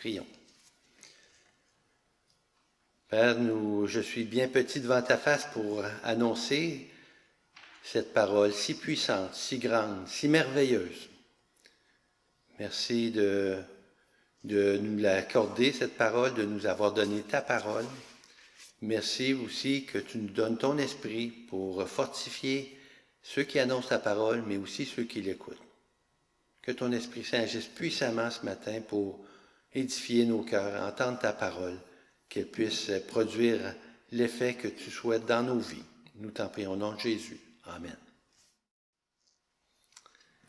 Prions. Père, je suis bien petit devant ta face pour annoncer cette parole si puissante, si grande, si merveilleuse. Merci de nous l'accorder, cette parole, de nous avoir donné ta parole. Merci aussi que tu nous donnes ton esprit pour fortifier ceux qui annoncent ta parole, mais aussi ceux qui l'écoutent. Que ton Esprit Saint agisse puissamment ce matin pour édifier nos cœurs, entendre ta parole, qu'elle puisse produire l'effet que tu souhaites dans nos vies. Nous t'en prions au nom de Jésus. Amen.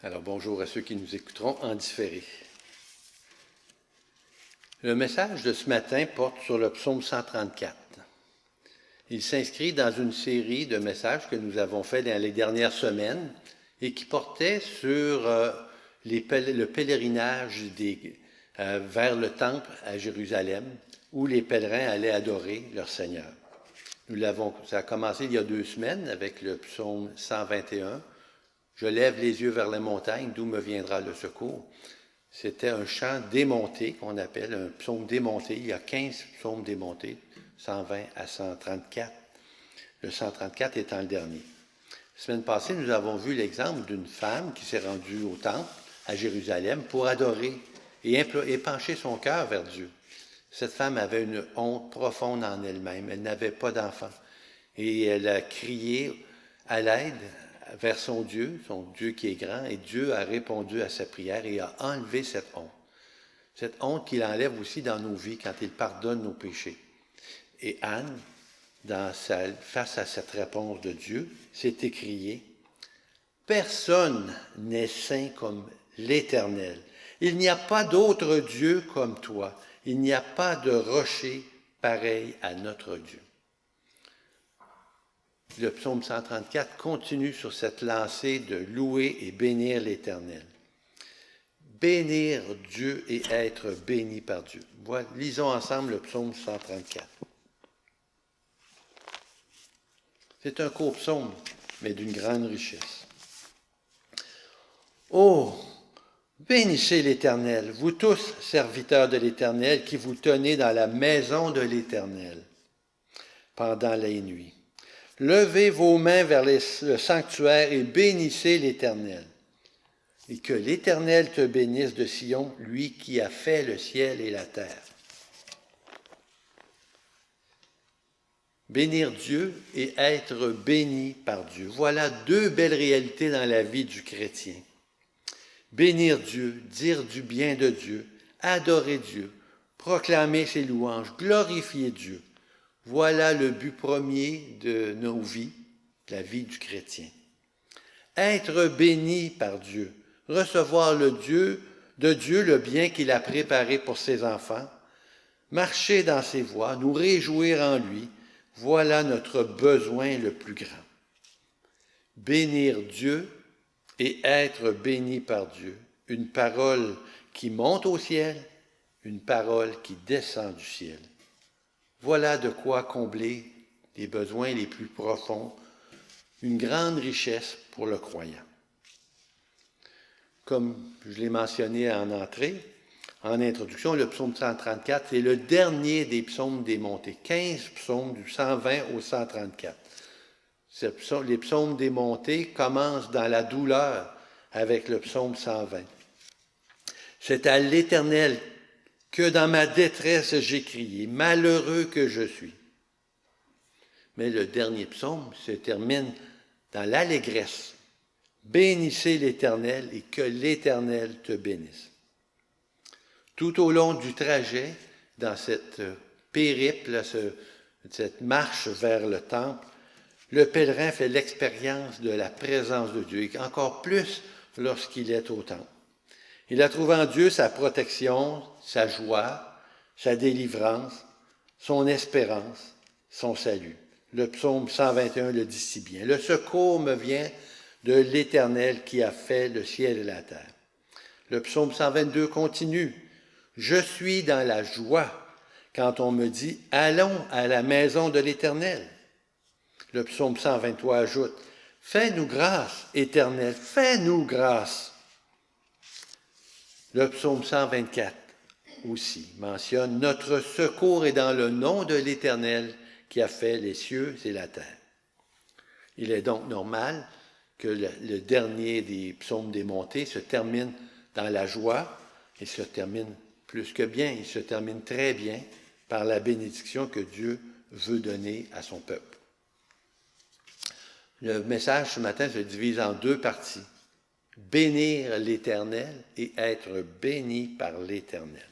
Alors bonjour à ceux qui nous écouteront en différé. Le message de ce matin porte sur le psaume 134. Il s'inscrit dans une série de messages que nous avons faits dans les dernières semaines et qui portaient sur le pèlerinage vers le temple à Jérusalem, où les pèlerins allaient adorer leur Seigneur. Ça a commencé il y a 2 semaines avec le psaume 121. « Je lève les yeux vers les montagnes, d'où me viendra le secours ». C'était un chant démonté qu'on appelle un psaume démonté. Il y a 15 psaumes démontés, 120 à 134. Le 134 étant le dernier. La semaine passée, nous avons vu l'exemple d'une femme qui s'est rendue au temple à Jérusalem pour adorer et pencher son cœur vers Dieu. Cette femme avait une honte profonde en elle-même. Elle n'avait pas d'enfant. Et elle a crié à l'aide vers son Dieu qui est grand, et Dieu a répondu à sa prière et a enlevé cette honte. Cette honte qu'il enlève aussi dans nos vies quand il pardonne nos péchés. Et Anne, face à cette réponse de Dieu, s'est écriée « Personne n'est saint comme l'Éternel. Il n'y a pas d'autre Dieu comme toi. Il n'y a pas de rocher pareil à notre Dieu. » Le psaume 134 continue sur cette lancée de louer et bénir l'Éternel. Bénir Dieu et être béni par Dieu. Voilà, lisons ensemble le psaume 134. C'est un court psaume, mais d'une grande richesse. Oh, bénissez l'Éternel, vous tous, serviteurs de l'Éternel, qui vous tenez dans la maison de l'Éternel pendant les nuits. Levez vos mains vers le sanctuaire et bénissez l'Éternel. Et que l'Éternel te bénisse de Sion, lui qui a fait le ciel et la terre. Bénir Dieu et être béni par Dieu. Voilà 2 belles réalités dans la vie du chrétien. Bénir Dieu, dire du bien de Dieu, adorer Dieu, proclamer ses louanges, glorifier Dieu. Voilà le but premier de nos vies, la vie du chrétien. Être béni par Dieu, recevoir de Dieu le bien qu'il a préparé pour ses enfants, marcher dans ses voies, nous réjouir en lui, voilà notre besoin le plus grand. Bénir Dieu et être béni par Dieu, une parole qui monte au ciel, une parole qui descend du ciel. Voilà de quoi combler les besoins les plus profonds, une grande richesse pour le croyant. Comme je l'ai mentionné en entrée, en introduction, le psaume 134 est le dernier des psaumes démontés, 15 psaumes du 120 au 134. Les psaumes démontés commencent dans la douleur avec le psaume 120. C'est à l'Éternel que dans ma détresse j'ai crié, malheureux que je suis. Mais le dernier psaume se termine dans l'allégresse. Bénissez l'Éternel et que l'Éternel te bénisse. Tout au long du trajet, dans cette périple, cette marche vers le temple, le pèlerin fait l'expérience de la présence de Dieu, et encore plus lorsqu'il est au temple. Il a trouvé en Dieu sa protection, sa joie, sa délivrance, son espérance, son salut. Le psaume 121 le dit si bien. Le secours me vient de l'Éternel qui a fait le ciel et la terre. Le psaume 122 continue. Je suis dans la joie quand on me dit « Allons à la maison de l'Éternel ». Le psaume 123 ajoute « Fais-nous grâce, Éternel, fais-nous grâce ». Le psaume 124 aussi mentionne « Notre secours est dans le nom de l'Éternel qui a fait les cieux et la terre ». Il est donc normal que le dernier des psaumes des montées se termine dans la joie et se termine plus que bien, il se termine très bien par la bénédiction que Dieu veut donner à son peuple. Le message ce matin se divise en deux parties. Bénir l'Éternel et être béni par l'Éternel.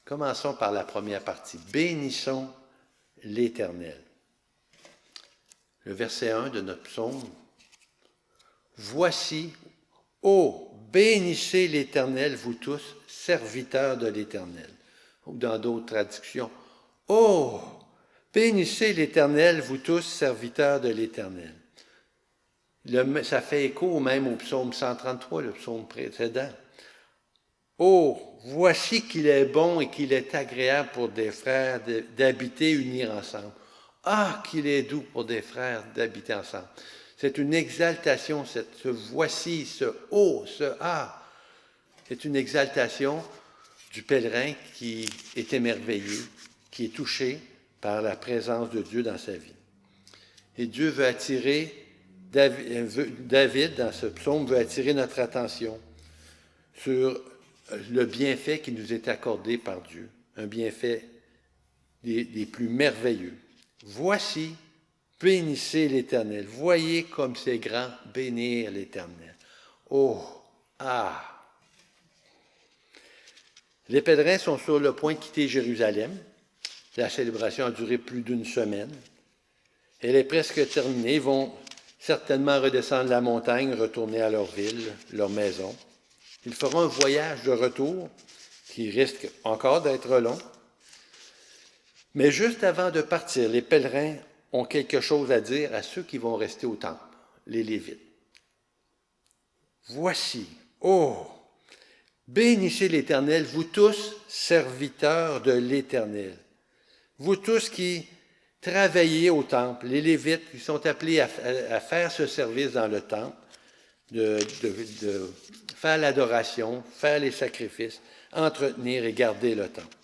Commençons par la première partie. Bénissons l'Éternel. Le verset 1 de notre psaume. Voici, ô, bénissez l'Éternel, vous tous, serviteurs de l'Éternel. Ou dans d'autres traductions, ô, bénissez l'Éternel, vous tous, serviteurs de l'Éternel. Ça fait écho même au psaume 133, le psaume précédent. Oh, voici qu'il est bon et qu'il est agréable pour des frères d'habiter unis ensemble. Ah, qu'il est doux pour des frères d'habiter ensemble. C'est une exaltation, ce voici, ce oh, ce ah. C'est une exaltation du pèlerin qui est émerveillé, qui est touché par la présence de Dieu dans sa vie. Et Dieu veut attirer, David, dans ce psaume, veut attirer notre attention sur le bienfait qui nous est accordé par Dieu, un bienfait des plus merveilleux. Voici, bénissez l'Éternel. Voyez comme c'est grand, bénir l'Éternel. Oh, ah! Les pèlerins sont sur le point de quitter Jérusalem. La célébration a duré plus d'une semaine. Elle est presque terminée. Ils vont certainement redescendre la montagne, retourner à leur ville, leur maison. Ils feront un voyage de retour qui risque encore d'être long. Mais juste avant de partir, les pèlerins ont quelque chose à dire à ceux qui vont rester au temple, les Lévites. Voici, oh, bénissez l'Éternel, vous tous, serviteurs de l'Éternel. Vous tous qui travaillez au temple, les Lévites qui sont appelés à faire ce service dans le temple, de faire l'adoration, faire les sacrifices, entretenir et garder le temple.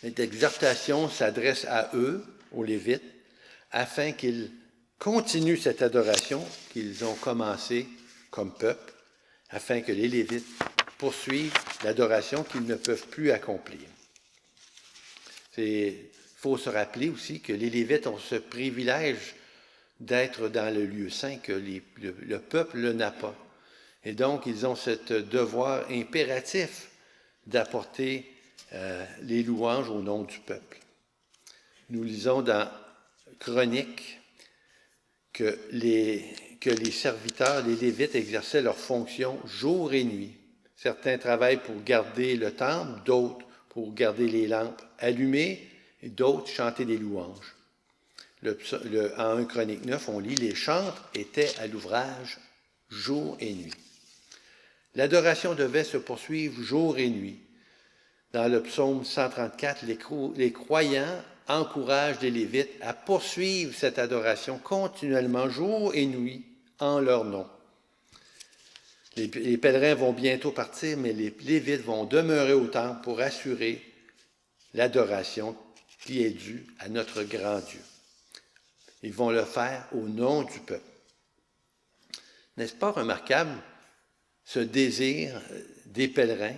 Cette exhortation s'adresse à eux, aux Lévites, afin qu'ils continuent cette adoration qu'ils ont commencée comme peuple, afin que les Lévites poursuivent l'adoration qu'ils ne peuvent plus accomplir. Il faut se rappeler aussi que les Lévites ont ce privilège d'être dans le lieu saint que le peuple n'a pas. Et donc, ils ont ce devoir impératif d'apporter les louanges au nom du peuple. Nous lisons dans Chroniques que les serviteurs, les Lévites, exerçaient leurs fonctions jour et nuit. Certains travaillent pour garder le temple, d'autres pour garder les lampes allumées, et d'autres chanter des louanges. En 1 Chronique 9, on lit « Les chantres étaient à l'ouvrage jour et nuit ». L'adoration devait se poursuivre jour et nuit. Dans le psaume 134, les croyants encouragent les Lévites à poursuivre cette adoration continuellement, jour et nuit, en leur nom. Les pèlerins vont bientôt partir, mais les Lévites vont demeurer au temple pour assurer l'adoration qui est due à notre grand Dieu. Ils vont le faire au nom du peuple. N'est-ce pas remarquable ce désir des pèlerins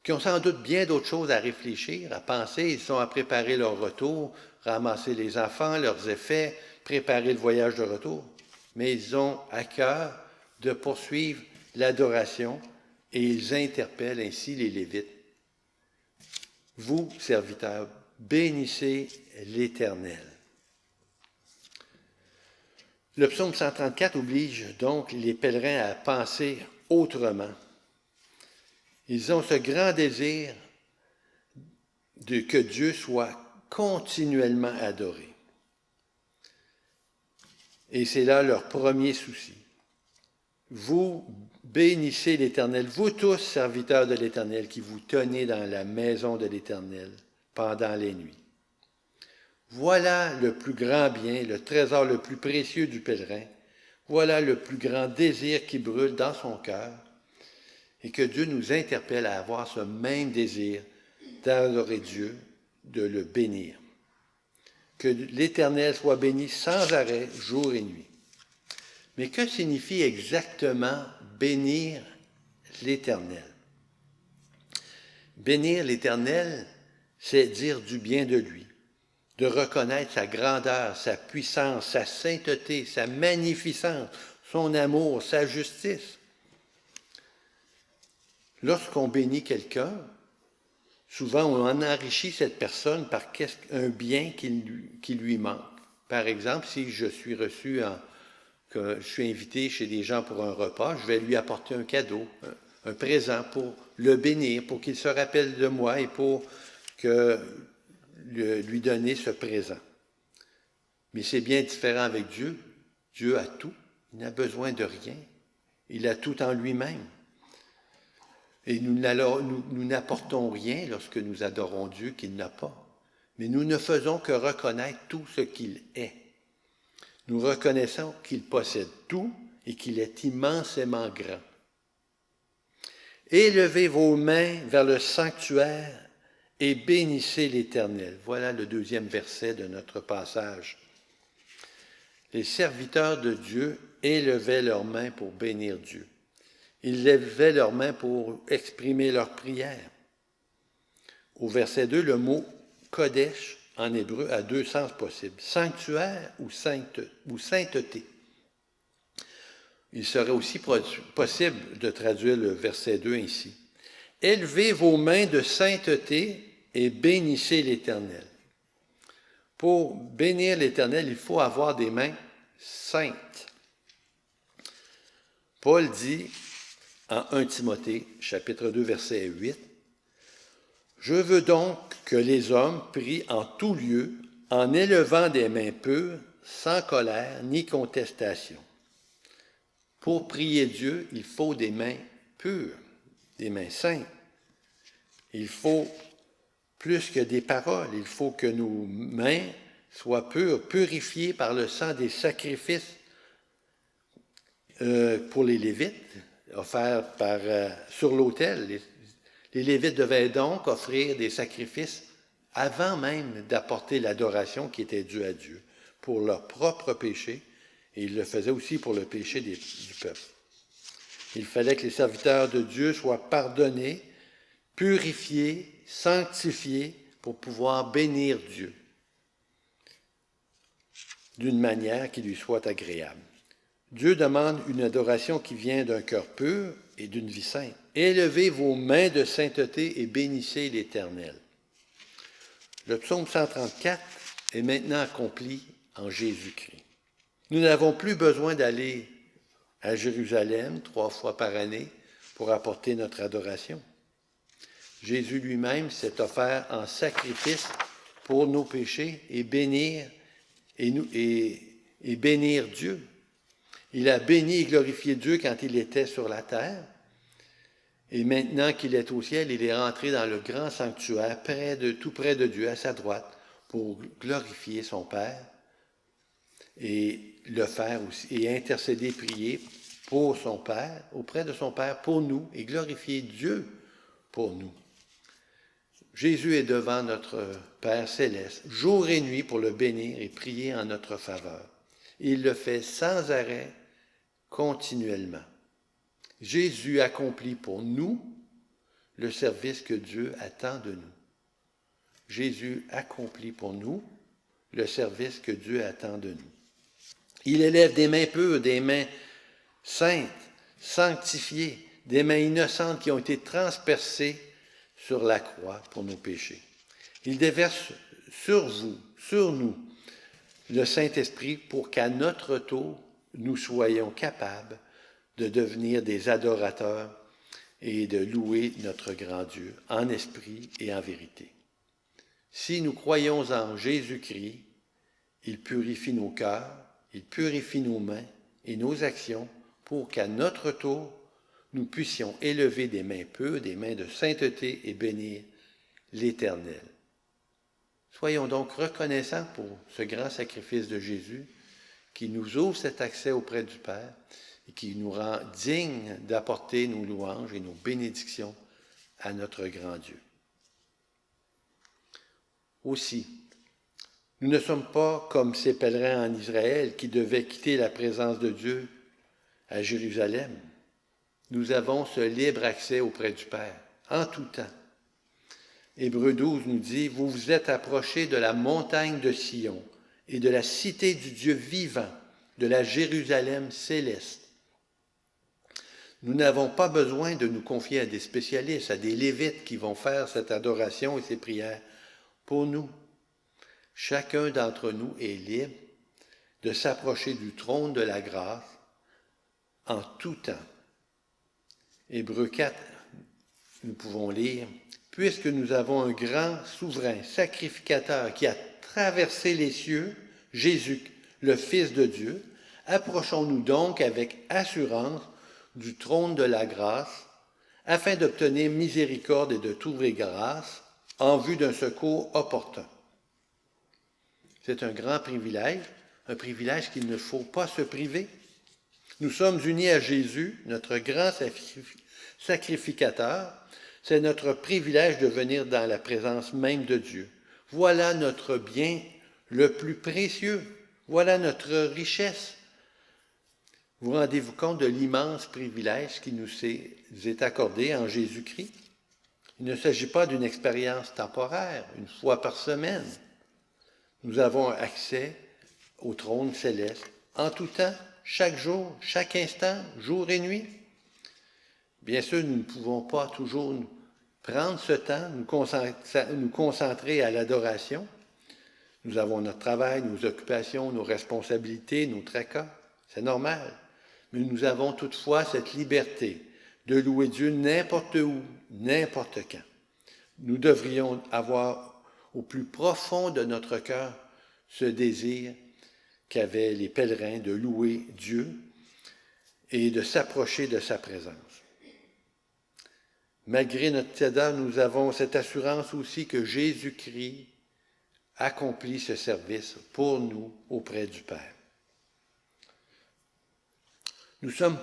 qui ont sans doute bien d'autres choses à réfléchir, à penser. Ils sont à préparer leur retour, ramasser les enfants, leurs effets, préparer le voyage de retour. Mais ils ont à cœur de poursuivre l'adoration et ils interpellent ainsi les Lévites. Vous, serviteurs, bénissez l'Éternel. Le psaume 134 oblige donc les pèlerins à penser autrement. Ils ont ce grand désir que Dieu soit continuellement adoré. Et c'est là leur premier souci. Vous bénissez l'Éternel, vous tous serviteurs de l'Éternel, qui vous tenez dans la maison de l'Éternel pendant les nuits. Voilà le plus grand bien, le trésor le plus précieux du pèlerin. Voilà le plus grand désir qui brûle dans son cœur. et que Dieu nous interpelle à avoir ce même désir d'adorer Dieu, de le bénir. Que l'Éternel soit béni sans arrêt, jour et nuit. Mais que signifie exactement bénir l'Éternel? Bénir l'Éternel, c'est dire du bien de lui, de reconnaître sa grandeur, sa puissance, sa sainteté, sa magnificence, son amour, sa justice. Lorsqu'on bénit quelqu'un, souvent on en enrichit cette personne par un bien qui lui manque. Par exemple, si je suis que je suis invité chez des gens pour un repas, je vais lui apporter un cadeau, un présent pour le bénir, pour qu'il se rappelle de moi et pour lui donner ce présent. Mais c'est bien différent avec Dieu. Dieu a tout. Il n'a besoin de rien. Il a tout en lui-même. Et nous n'apportons rien lorsque nous adorons Dieu qu'il n'a pas. Mais nous ne faisons que reconnaître tout ce qu'il est. Nous reconnaissons qu'il possède tout et qu'il est immensément grand. Élevez vos mains vers le sanctuaire et bénissez l'Éternel. Voilà le deuxième verset de notre passage. Les serviteurs de Dieu élevaient leurs mains pour bénir Dieu. Ils levaient leurs mains pour exprimer leur prière. Au verset 2, le mot « kodesh » en hébreu a deux sens possibles, sanctuaire ou sainteté. Il serait aussi possible de traduire le verset 2 ainsi. Élevez vos mains de sainteté et bénissez l'Éternel. Pour bénir l'Éternel, il faut avoir des mains saintes. Paul dit en 1 Timothée, chapitre 2, verset 8, « Je veux donc que les hommes prient en tout lieu, en élevant des mains pures, sans colère ni contestation. » Pour prier Dieu, il faut des mains pures, des mains saintes. Il faut plus que des paroles, il faut que nos mains soient pures, purifiées par le sang des sacrifices pour les Lévites, offerts sur l'autel. Les Lévites devaient donc offrir des sacrifices avant même d'apporter l'adoration qui était due à Dieu, pour leur propre péché, et ils le faisaient aussi pour le péché du peuple. Il fallait que les serviteurs de Dieu soient pardonnés, purifiés, sanctifiés pour pouvoir bénir Dieu d'une manière qui lui soit agréable. Dieu demande une adoration qui vient d'un cœur pur et d'une vie sainte. Élevez vos mains de sainteté et bénissez l'Éternel. Le psaume 134 est maintenant accompli en Jésus-Christ. Nous n'avons plus besoin d'aller à Jérusalem 3 fois par année pour apporter notre adoration. Jésus lui-même s'est offert en sacrifice pour nos péchés et bénir Dieu. Il a béni et glorifié Dieu quand il était sur la terre. Et maintenant qu'il est au ciel, il est rentré dans le grand sanctuaire, tout près de Dieu, à sa droite, pour glorifier son Père et le faire aussi, et intercéder, prier pour son Père, auprès de son Père, pour nous, et glorifier Dieu pour nous. Jésus est devant notre Père céleste, jour et nuit, pour le bénir et prier en notre faveur. Il le fait sans arrêt, continuellement. Jésus accomplit pour nous le service que Dieu attend de nous. Jésus accomplit pour nous le service que Dieu attend de nous. Il élève des mains pures, des mains saintes, sanctifiées, des mains innocentes qui ont été transpercées sur la croix pour nos péchés. Il déverse sur vous, sur nous, le Saint-Esprit pour qu'à notre tour, nous soyons capables de devenir des adorateurs et de louer notre grand Dieu en esprit et en vérité. Si nous croyons en Jésus-Christ, il purifie nos cœurs, il purifie nos mains et nos actions pour qu'à notre tour, nous puissions élever des mains pures, des mains de sainteté et bénir l'Éternel. Soyons donc reconnaissants pour ce grand sacrifice de Jésus qui nous ouvre cet accès auprès du Père et qui nous rend dignes d'apporter nos louanges et nos bénédictions à notre grand Dieu. Aussi, nous ne sommes pas comme ces pèlerins en Israël qui devaient quitter la présence de Dieu à Jérusalem. Nous avons ce libre accès auprès du Père, en tout temps. Hébreux 12 nous dit, « Vous vous êtes approchés de la montagne de Sion et de la cité du Dieu vivant, de la Jérusalem céleste. » Nous n'avons pas besoin de nous confier à des spécialistes, à des Lévites qui vont faire cette adoration et ces prières pour nous. Chacun d'entre nous est libre de s'approcher du trône de la grâce en tout temps. Hébreux 4, nous pouvons lire, « Puisque nous avons un grand souverain, sacrificateur qui a traversé les cieux, Jésus, le Fils de Dieu, approchons-nous donc avec assurance du trône de la grâce, afin d'obtenir miséricorde et de trouver grâce en vue d'un secours opportun. » C'est un grand privilège, un privilège qu'il ne faut pas se priver. Nous sommes unis à Jésus, notre grand sacrificateur. C'est notre privilège de venir dans la présence même de Dieu. Voilà notre bien le plus précieux. Voilà notre richesse. Vous rendez-vous compte de l'immense privilège qui nous est accordé en Jésus-Christ? Il ne s'agit pas d'une expérience temporaire, une fois par semaine. Nous avons accès au trône céleste en tout temps, chaque jour, chaque instant, jour et nuit. Bien sûr, nous ne pouvons pas toujours prendre ce temps, nous concentrer à l'adoration. Nous avons notre travail, nos occupations, nos responsabilités, nos tracas. C'est normal. Mais nous avons toutefois cette liberté de louer Dieu n'importe où, n'importe quand. Nous devrions avoir au plus profond de notre cœur ce désir qu'avaient les pèlerins de louer Dieu et de s'approcher de sa présence. Malgré notre tiédeur, nous avons cette assurance aussi que Jésus-Christ accomplit ce service pour nous auprès du Père. Nous sommes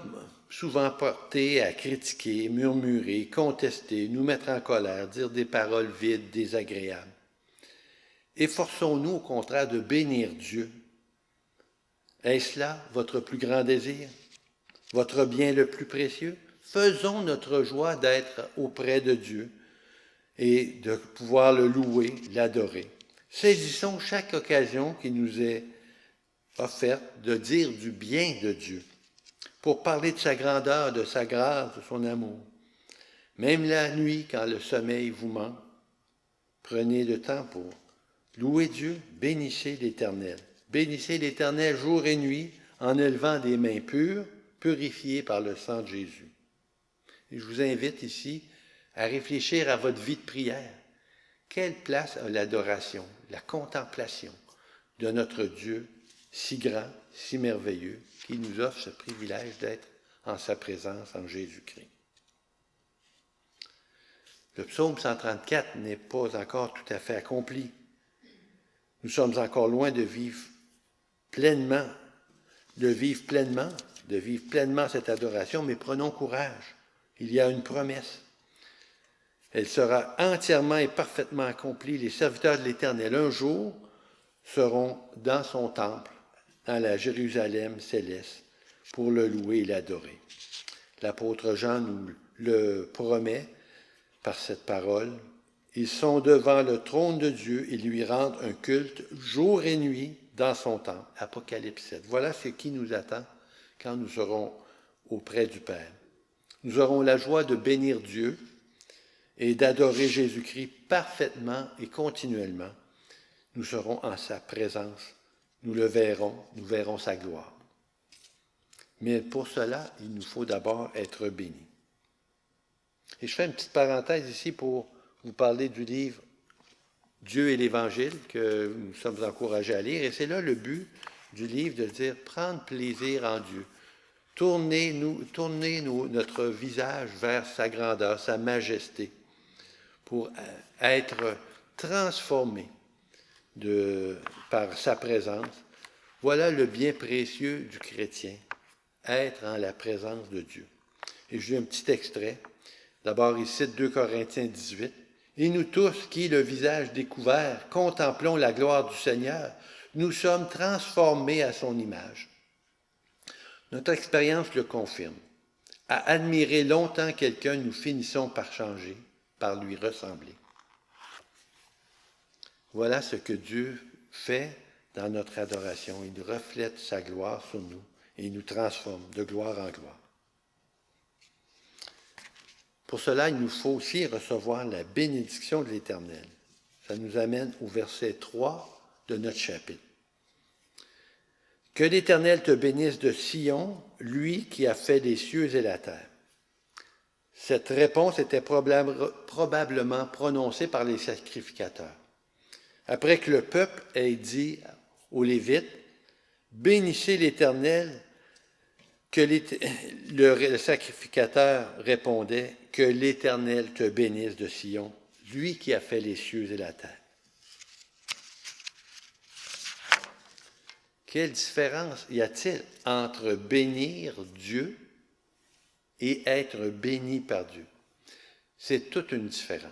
souvent portés à critiquer, murmurer, contester, nous mettre en colère, dire des paroles vides, désagréables. Efforçons-nous au contraire de bénir Dieu. Est-ce là votre plus grand désir? Votre bien le plus précieux? Faisons notre joie d'être auprès de Dieu et de pouvoir le louer, l'adorer. Saisissons chaque occasion qui nous est offerte de dire du bien de Dieu, pour parler de sa grandeur, de sa grâce, de son amour. Même la nuit, quand le sommeil vous manque, prenez le temps pour louer Dieu, bénissez l'Éternel. Bénissez l'Éternel jour et nuit en élevant des mains pures, purifiées par le sang de Jésus. Et je vous invite ici à réfléchir à votre vie de prière. Quelle place a l'adoration, la contemplation de notre Dieu si grand, si merveilleux, qui nous offre ce privilège d'être en sa présence en Jésus-Christ. Le psaume 134 n'est pas encore tout à fait accompli. Nous sommes encore loin de vivre pleinement cette adoration, mais prenons courage. Il y a une promesse. Elle sera entièrement et parfaitement accomplie. Les serviteurs de l'Éternel, un jour, seront dans son temple, dans la Jérusalem céleste, pour le louer et l'adorer. L'apôtre Jean nous le promet par cette parole. Ils sont devant le trône de Dieu et lui rendent un culte jour et nuit dans son temple. Apocalypse 7. Voilà ce qui nous attend quand nous serons auprès du Père. Nous aurons la joie de bénir Dieu et d'adorer Jésus-Christ parfaitement et continuellement. Nous serons en sa présence. Nous le verrons, nous verrons sa gloire. Mais pour cela, il nous faut d'abord être bénis. Et je fais une petite parenthèse ici pour vous parler du livre Dieu et l'Évangile que nous sommes encouragés à lire. Et c'est là le but du livre de dire prendre plaisir en Dieu. Tournez notre visage vers sa grandeur, sa majesté, pour être transformés par sa présence. Voilà le bien précieux du chrétien, être en la présence de Dieu. Et je lis un petit extrait. D'abord, il cite 2 Corinthiens 18. « Et nous tous, qui, le visage découvert, contemplons la gloire du Seigneur, nous sommes transformés à son image. » Notre expérience le confirme. À admirer longtemps quelqu'un, nous finissons par changer, par lui ressembler. Voilà ce que Dieu fait dans notre adoration. Il reflète sa gloire sur nous et il nous transforme de gloire en gloire. Pour cela, il nous faut aussi recevoir la bénédiction de l'Éternel. Ça nous amène au verset 3 de notre chapitre. « Que l'Éternel te bénisse de Sion, lui qui a fait les cieux et la terre. » Cette réponse était probablement prononcée par les sacrificateurs. Après que le peuple ait dit aux Lévites, « Bénissez l'Éternel », que le sacrificateur répondait, « Que l'Éternel te bénisse de Sion, lui qui a fait les cieux et la terre. » Quelle différence y a-t-il entre bénir Dieu et être béni par Dieu? C'est toute une différence.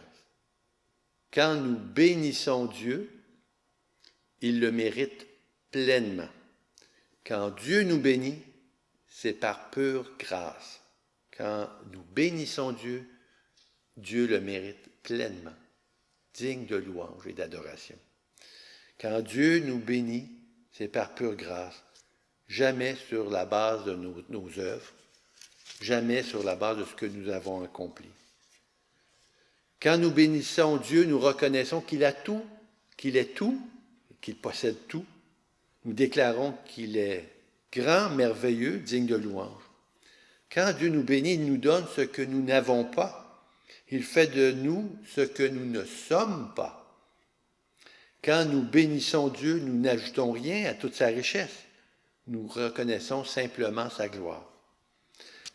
Quand nous bénissons Dieu, il le mérite pleinement. Quand Dieu nous bénit, c'est par pure grâce. Quand nous bénissons Dieu, Dieu le mérite pleinement, digne de louange et d'adoration. Quand Dieu nous bénit, c'est par pure grâce, jamais sur la base de nos œuvres, jamais sur la base de ce que nous avons accompli. Quand nous bénissons Dieu, nous reconnaissons qu'il a tout, qu'il est tout, qu'il possède tout. Nous déclarons qu'il est grand, merveilleux, digne de louange. Quand Dieu nous bénit, il nous donne ce que nous n'avons pas. Il fait de nous ce que nous ne sommes pas. Quand nous bénissons Dieu, nous n'ajoutons rien à toute sa richesse. Nous reconnaissons simplement sa gloire.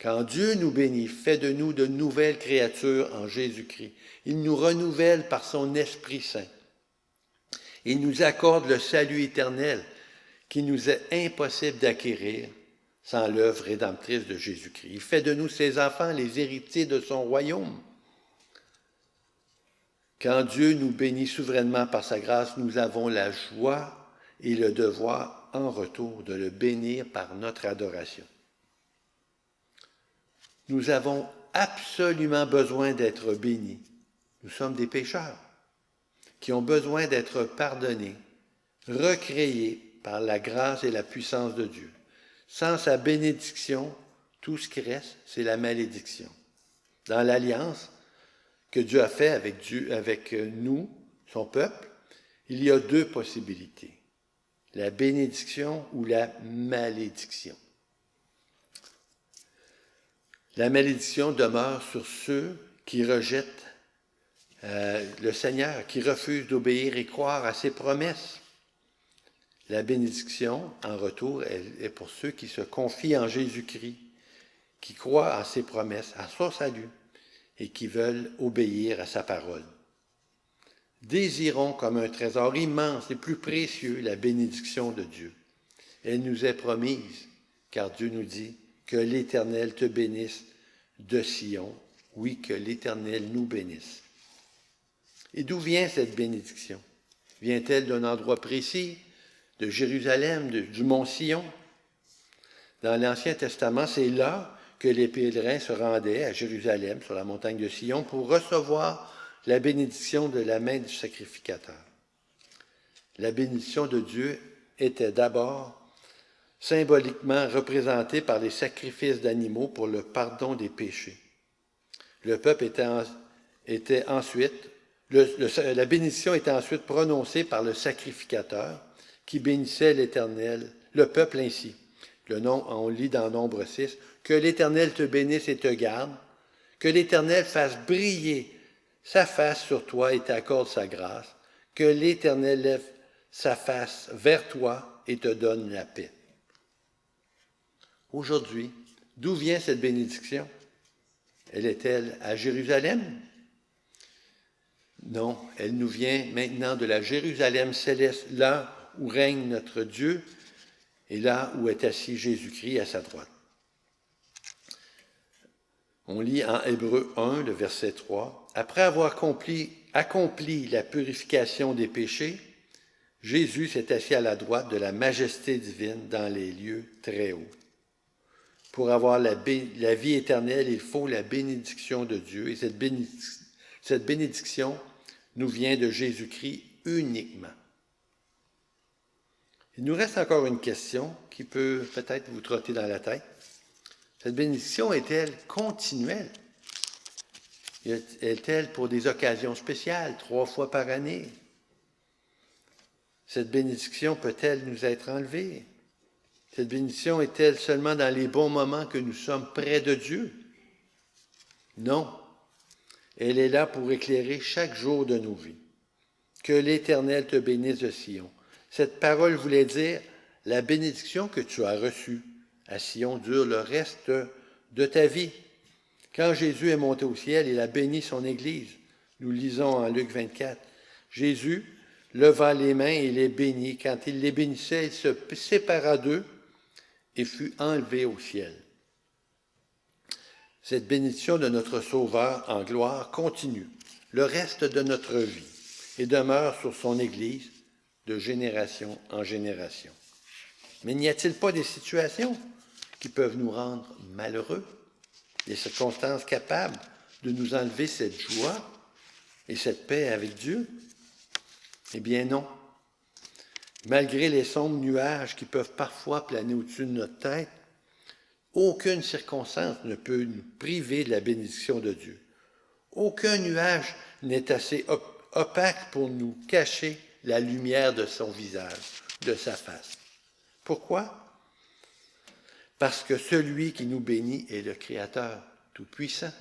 Quand Dieu nous bénit, fait de nous de nouvelles créatures en Jésus-Christ. Il nous renouvelle par son Esprit Saint. Il nous accorde le salut éternel qui nous est impossible d'acquérir sans l'œuvre rédemptrice de Jésus-Christ. Il fait de nous ses enfants, les héritiers de son royaume. Quand Dieu nous bénit souverainement par sa grâce, nous avons la joie et le devoir en retour de le bénir par notre adoration. Nous avons absolument besoin d'être bénis. Nous sommes des pécheurs qui ont besoin d'être pardonnés, recréés par la grâce et la puissance de Dieu. Sans sa bénédiction, tout ce qui reste, c'est la malédiction. Dans l'alliance que Dieu a fait avec nous, son peuple, il y a 2 possibilités. La bénédiction ou la malédiction. La malédiction demeure sur ceux qui rejettent le Seigneur, qui refusent d'obéir et croire à ses promesses. La bénédiction, en retour, elle est pour ceux qui se confient en Jésus-Christ, qui croient à ses promesses, à son salut, et qui veulent obéir à sa parole. Désirons comme un trésor immense et plus précieux la bénédiction de Dieu. Elle nous est promise, car Dieu nous dit que l'Éternel te bénisse de Sion. Oui, que l'Éternel nous bénisse. Et d'où vient cette bénédiction? Vient-elle d'un endroit précis, de Jérusalem, du mont Sion? Dans l'Ancien Testament, c'est là que les pèlerins se rendaient à Jérusalem, sur la montagne de Sion, pour recevoir la bénédiction de la main du sacrificateur. La bénédiction de Dieu était d'abord symboliquement représentée par les sacrifices d'animaux pour le pardon des péchés. Le peuple était ensuite, la bénédiction était ensuite prononcée par le sacrificateur qui bénissait l'Éternel, le peuple ainsi. Le nom, on lit dans Nombre 6, « Que l'Éternel te bénisse et te garde, que l'Éternel fasse briller sa face sur toi et t'accorde sa grâce, que l'Éternel lève sa face vers toi et te donne la paix. » Aujourd'hui, d'où vient cette bénédiction? Elle est-elle à Jérusalem? Non, elle nous vient maintenant de la Jérusalem céleste, là où règne notre Dieu et là où est assis Jésus-Christ à sa droite. On lit en Hébreux 1, le verset 3. Après avoir accompli la purification des péchés, Jésus s'est assis à la droite de la majesté divine dans les lieux très hauts. Pour avoir la vie éternelle, il faut la bénédiction de Dieu. Et cette bénédiction nous vient de Jésus-Christ uniquement. Il nous reste encore une question qui peut peut-être vous trotter dans la tête. Cette bénédiction est-elle continuelle? Est-elle pour des occasions spéciales, 3 fois par année? Cette bénédiction peut-elle nous être enlevée? Cette bénédiction est-elle seulement dans les bons moments que nous sommes près de Dieu? Non. Elle est là pour éclairer chaque jour de nos vies. Que l'Éternel te bénisse de Sion. Cette parole voulait dire la bénédiction que tu as reçue à Sion dure le reste de ta vie. Quand Jésus est monté au ciel, il a béni son Église. Nous lisons en Luc 24. Jésus leva les mains et les bénit. Quand il les bénissait, il se sépara d'eux et fut enlevé au ciel. Cette bénédiction de notre Sauveur en gloire continue le reste de notre vie et demeure sur son Église de génération en génération. Mais n'y a-t-il pas des situations qui peuvent nous rendre malheureux, des circonstances capables de nous enlever cette joie et cette paix avec Dieu? Eh bien non. Malgré les sombres nuages qui peuvent parfois planer au-dessus de notre tête, aucune circonstance ne peut nous priver de la bénédiction de Dieu. Aucun nuage n'est assez opaque pour nous cacher la lumière de son visage, de sa face. Pourquoi? Parce que celui qui nous bénit est le Créateur Tout-Puissant.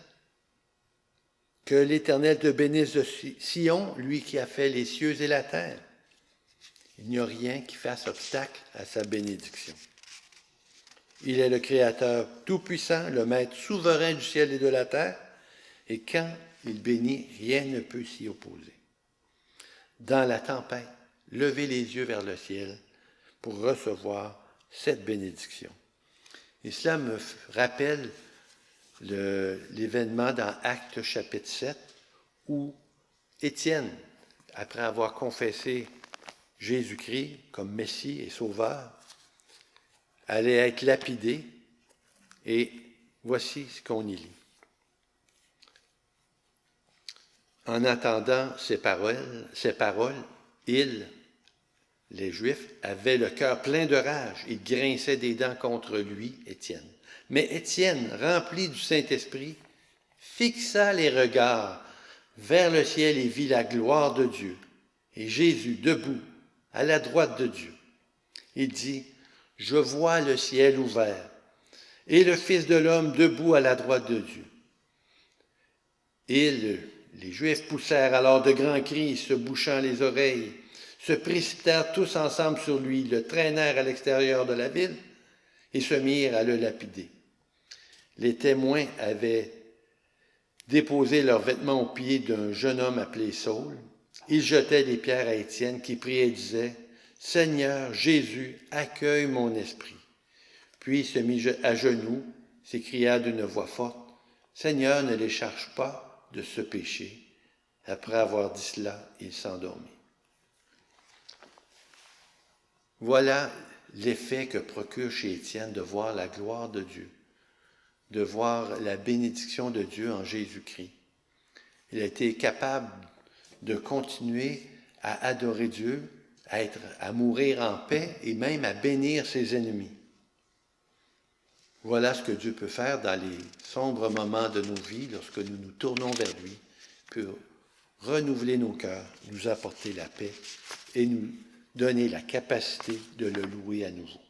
Que l'Éternel te bénisse de Sion, lui qui a fait les cieux et la terre. Il n'y a rien qui fasse obstacle à sa bénédiction. Il est le Créateur Tout-Puissant, le Maître souverain du ciel et de la terre, et quand il bénit, rien ne peut s'y opposer. Dans la tempête, levez les yeux vers le ciel pour recevoir cette bénédiction. Et cela me rappelle l'événement dans Actes chapitre 7, où Étienne, après avoir confessé Jésus-Christ comme Messie et Sauveur, allait être lapidé, et voici ce qu'on y lit. En entendant ces paroles, ils, les Juifs, avaient le cœur plein de rage. Ils grinçaient des dents contre lui, Étienne. Mais Étienne, rempli du Saint-Esprit, fixa les regards vers le ciel et vit la gloire de Dieu. Et Jésus, debout, à la droite de Dieu, il dit, « Je vois le ciel ouvert et le Fils de l'homme debout à la droite de Dieu. » Les Juifs poussèrent alors de grands cris, se bouchant les oreilles, se précipitèrent tous ensemble sur lui, le traînèrent à l'extérieur de la ville et se mirent à le lapider. Les témoins avaient déposé leurs vêtements aux pieds d'un jeune homme appelé Saul. Ils jetaient des pierres à Étienne qui priait et disait, « Seigneur Jésus, accueille mon esprit. » Puis il se mit à genoux, s'écria d'une voix forte, « Seigneur, ne les charge pas de ce péché. » Après avoir dit cela, il s'endormit. Voilà l'effet que procure chez Étienne de voir la gloire de Dieu, de voir la bénédiction de Dieu en Jésus-Christ. Il a été capable de continuer à adorer Dieu, à mourir en paix et même à bénir ses ennemis. Voilà ce que Dieu peut faire dans les sombres moments de nos vies, lorsque nous nous tournons vers lui, pour renouveler nos cœurs, nous apporter la paix et nous donner la capacité de le louer à nouveau.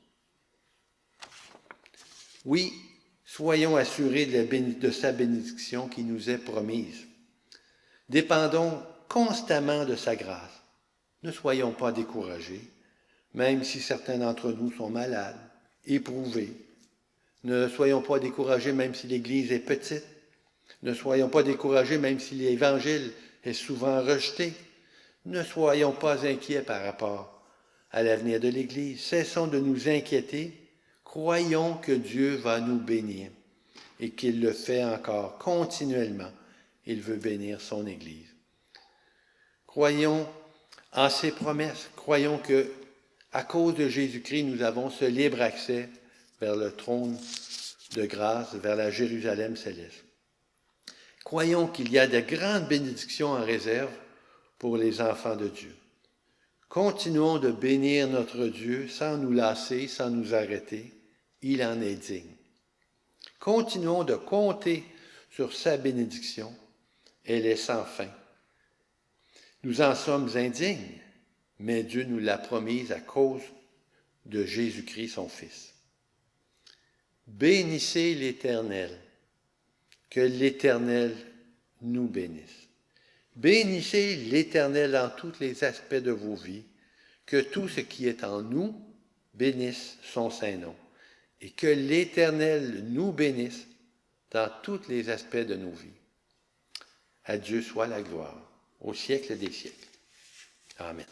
Oui, soyons assurés de sa bénédiction qui nous est promise. Dépendons constamment de sa grâce. Ne soyons pas découragés, même si certains d'entre nous sont malades, éprouvés. Ne soyons pas découragés même si l'Église est petite. Ne soyons pas découragés même si l'Évangile est souvent rejeté. Ne soyons pas inquiets par rapport à l'avenir de l'Église. Cessons de nous inquiéter. Croyons que Dieu va nous bénir. et qu'il le fait encore continuellement. Il veut bénir son Église. Croyons en ses promesses. Croyons que, à cause de Jésus-Christ, nous avons ce libre accès vers le trône de grâce, vers la Jérusalem céleste. Croyons qu'il y a de grandes bénédictions en réserve pour les enfants de Dieu. Continuons de bénir notre Dieu sans nous lasser, sans nous arrêter. Il en est digne. Continuons de compter sur sa bénédiction. Elle est sans fin. Nous en sommes indignes, mais Dieu nous l'a promise à cause de Jésus-Christ, son Fils. Bénissez l'Éternel, que l'Éternel nous bénisse. Bénissez l'Éternel dans tous les aspects de vos vies, que tout ce qui est en nous bénisse son saint nom, et que l'Éternel nous bénisse dans tous les aspects de nos vies. À Dieu soit la gloire, au siècle des siècles. Amen.